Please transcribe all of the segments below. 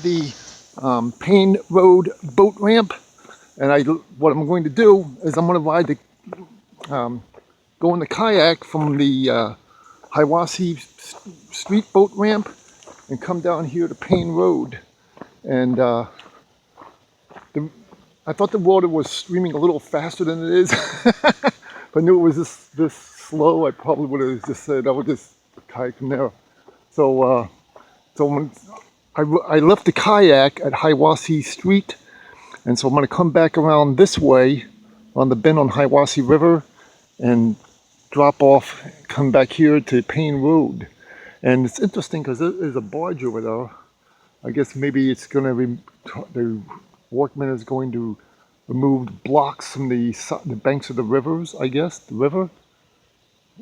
the Payne Road Boat Ramp, and what I'm going to do is I'm going to ride the go in the kayak from the Hiwassee Street Boat Ramp and come down here to Payne Road. And I thought the water was streaming a little faster than it is. If I knew it was this slow, I probably would have just said I would just kayak from there. So when I left the kayak at Hiwassee Street, and so I'm going to come back around this way on the bend on Hiwassee River and drop off, come back here to Payne Road. And it's interesting because there's a barge over there. I guess maybe it's going to the workman is going to remove blocks from the banks of the rivers, I guess, the river.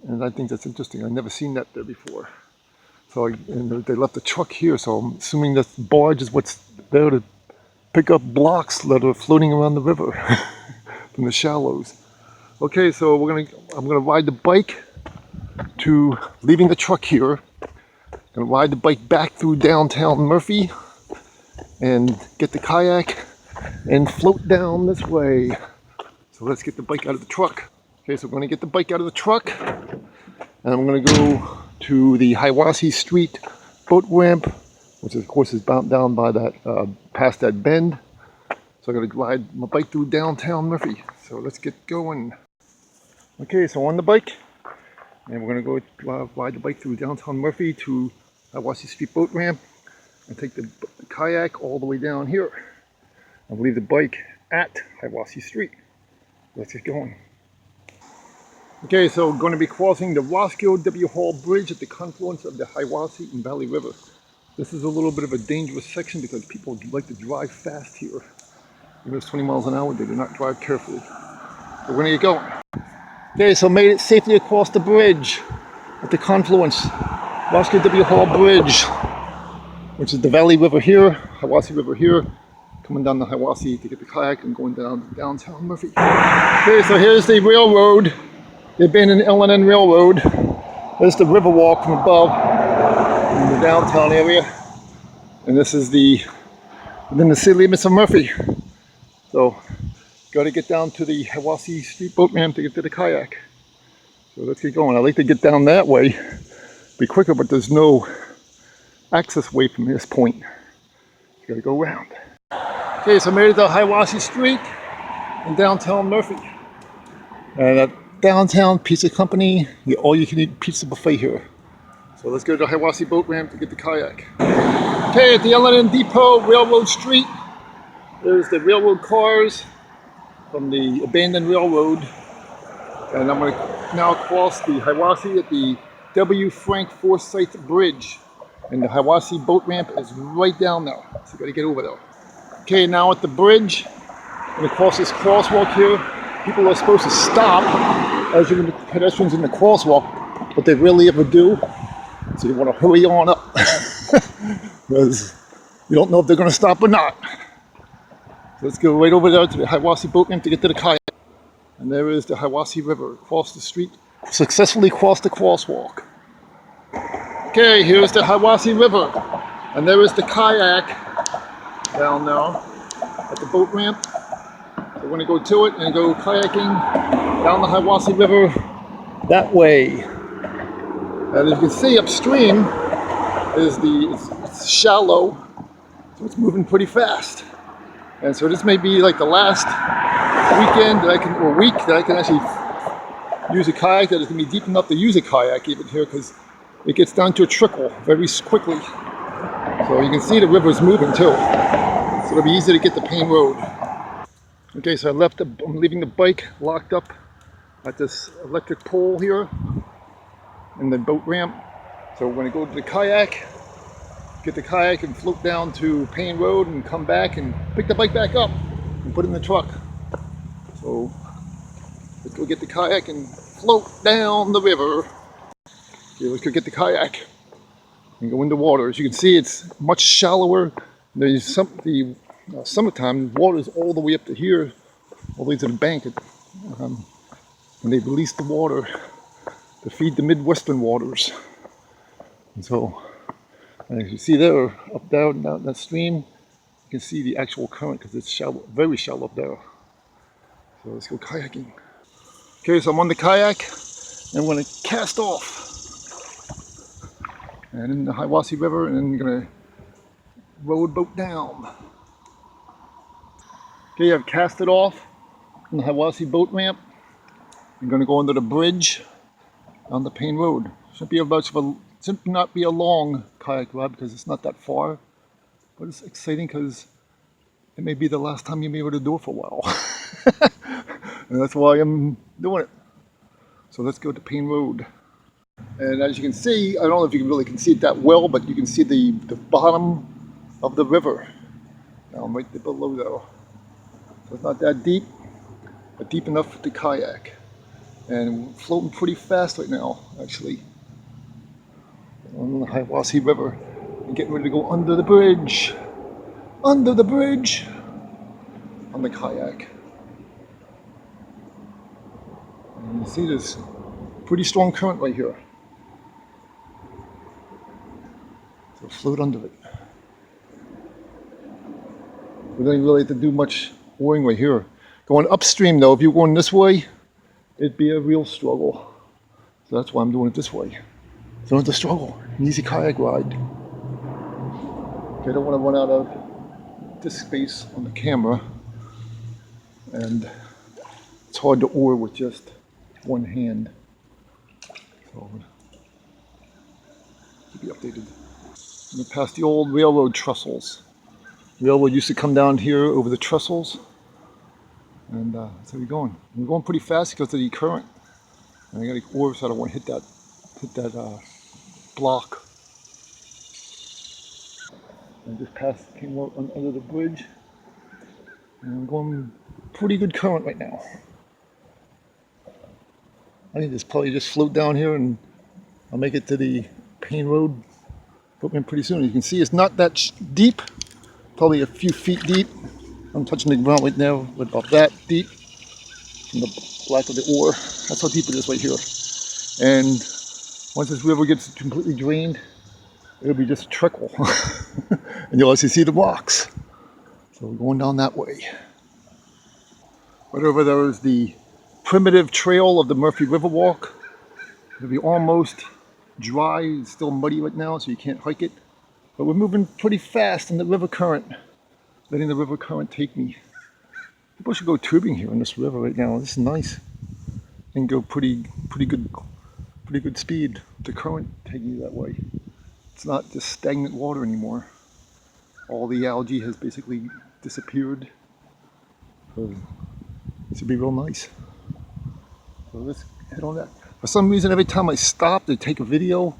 And I think that's interesting. I've never seen that there before. So and they left the truck here, so I'm assuming that the barge is what's there to pick up blocks that are floating around the river from the shallows. Okay, so I'm gonna ride the bike to leaving the truck here. Gonna ride the bike back through downtown Murphy and get the kayak and float down this way. So let's get the bike out of the truck. Okay, so I'm gonna get the bike out of the truck and I'm gonna go to the Hiwassee Street Boat Ramp, which of course is down by that, past that bend. So I'm gonna ride my bike through downtown Murphy. So let's get going. Okay, so on the bike, and we're gonna go ride the bike through downtown Murphy to Hiwassee Street Boat Ramp and take the kayak all the way down here. I'll leave the bike at Hiwassee Street. Let's get going. Okay, so we're going to be crossing the Roscoe W. Hall Bridge at the confluence of the Hiwassee and Valley River. This is a little bit of a dangerous section because people like to drive fast here. Even if it's 20 miles an hour, they do not drive carefully. So we're going to get going. Okay, so made it safely across the bridge at the confluence. Roscoe W. Hall Bridge, which is the Valley River here, Hiwassee River here, coming down the Hiwassee to get the kayak and going down to downtown Murphy. Okay, so here's the railroad. The abandoned L&N Railroad. There's the river walk from above in the downtown area. And this is within the city limits of Murphy. So, got to get down to the Hiwassee Street Boat Ramp to get to the kayak. So let's get going. I'd like to get down that way, be quicker, but there's no access way from this point. Got to go around. Okay, so I made it to Hiwassee Street in downtown Murphy. And at downtown pizza company, the all-you-can-eat pizza buffet here. So let's go to the Hiwassee Boat Ramp to get the kayak. Okay, at the L&N Depot, Railroad Street, there's the railroad cars from the abandoned railroad. And I'm going to now cross the Hiwassee at the W. Frank Forsyth Bridge. And the Hiwassee Boat Ramp is right down there. So you got to get over there. Okay, now at the bridge, I'm going to cross this crosswalk here. People are supposed to stop as you're the pedestrians in the crosswalk, but they rarely ever do. So you want to hurry on up because you don't know if they're going to stop or not. So let's go right over there to the Hiwassee Boat Ramp to get to the kayak. And there is the Hiwassee River across the street. Successfully crossed the crosswalk. Okay, here's the Hiwassee River. And there is the kayak down there at the boat ramp. We're going to go to it and go kayaking down the Hiwassee River that way. And as you can see upstream is it's shallow, so it's moving pretty fast. And so this may be like the last weekend week that I can actually use a kayak that is going to be deep enough to use a kayak even here, because it gets down to a trickle very quickly. So you can see the river is moving too. So it'll be easy to get to Payne Road. Okay, so I'm leaving the bike locked up at this electric pole here in the boat ramp. So we're going to go to the kayak, get the kayak and float down to Payne Road and come back and pick the bike back up and put it in the truck. So let's go get the kayak and float down the river. Okay, let's go get the kayak and go in the water. As you can see, it's much shallower. There's summertime, water is all the way up to here, all the way to the bank. And they release the water to feed the Midwestern waters. And so, as you see there, up down that stream, can see the actual current because it's shallow, very shallow up there. So let's go kayaking. Okay, so I'm on the kayak and I'm going to cast off and in the Hiwassee River, and then I'm going to road boat down. Okay, I've cast it off on the Hiwassee Boat Ramp. I'm going to go under the bridge on the Payne Road. Should not be a long kayak ride because it's not that far, but it's exciting because it may be the last time you'll be able to do it for a while. And that's why I'm doing it. So let's go to Payne Road. And as you can see, I don't know if you can really see it that well, but you can see the bottom of the river. Now I'm right there below there. So it's not that deep, but deep enough to kayak. And we're floating pretty fast right now, actually, on the Hiwassee River. And getting ready to go under the bridge. Under the bridge on the kayak. And you see this pretty strong current right here. So float under it. We don't really have to do much oaring right here. Going upstream though, if you're going this way, it'd be a real struggle. So that's why I'm doing it this way. So I don't have to struggle. An easy kayak ride. Okay, I don't want to run out of disk space on the camera. And it's hard to oar with just one hand. So to be updated. I'm going to pass the old railroad trestles. Railroad used to come down here over the trestles. And that's how we're going. We're going pretty fast because of the current. And I got to oar so I don't want to hit that block. I just came out under the bridge. And I'm going pretty good current right now. I think this probably just float down here and I'll make it to the Payne Road Boat Ramp pretty soon. You can see it's not that deep, probably a few feet deep. I'm touching the ground right now, but about that deep from the black of the oar. That's how deep it is right here. And once this river gets completely drained, it'll be just a trickle. And you'll actually see the rocks. So we're going down that way. Right over there is the primitive trail of the Murphy River Walk. It'll be almost dry. It's still muddy right now, so you can't hike it. But we're moving pretty fast in the river current, letting the river current take me. People should go tubing here in this river right now. This is nice. And go pretty good speed. The current taking you that way. It's not just stagnant water anymore. All the algae has basically disappeared. So this would be real nice. So let's head on that. For some reason, every time I stop to take a video,